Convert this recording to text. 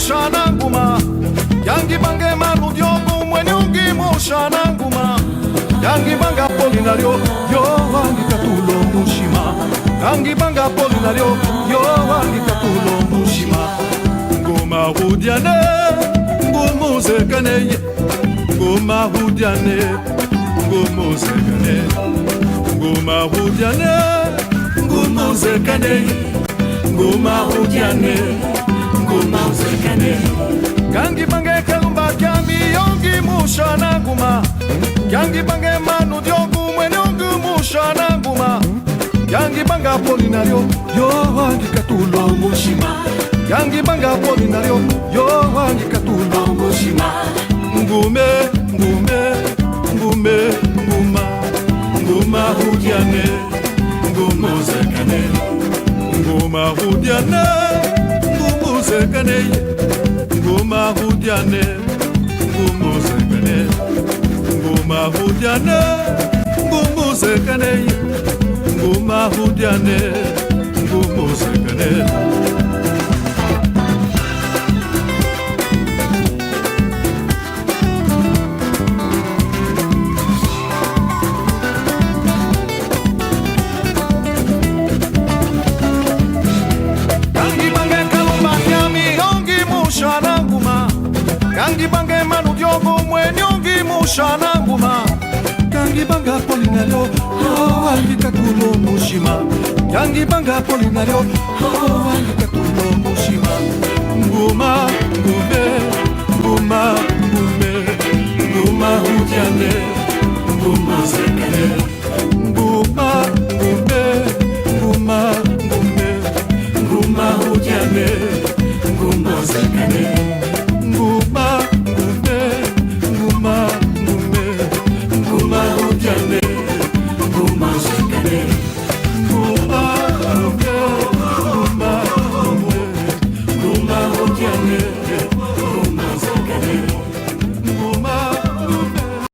mushana nguma yangi bange manu diogo mwenyungi mushana nguma yangi banga polinario yo wangi katulo mushima yangi banga polinario yo wangi katulo mushima nguma hudiane ngumuzekane nguma hudiane ngumuzekane nguma hudiane ngumuzekane nguma hudiane ngumuzekane kangi bange kalumba kyami yongi mushana nguma yangi bange manu diogu mwenyongu mushana nguma yangi banga polinario yo wangi katulo mushima yangi banga polinario yo wangi katulo mushima ngume ngume ngume nguma nguma hudiane ngumuzekane nguma hudiane ngumuzekane nguma hudiane ngumuzekane nguma hudiane ngumuzekane nguma hudiane ngumuzekane kangi bange manu diogo mwenyongi mushana nguma kangi banga polinario wangi katulo mushima kangi banga polinario wangi katulo mushima nguma ngume nguma ngume nguma hudiane nguma zekane nguma ngume nguma ngume nguma hudiane nguma zekane nguma ngume nguma ngume nguma hudiane nguma zekane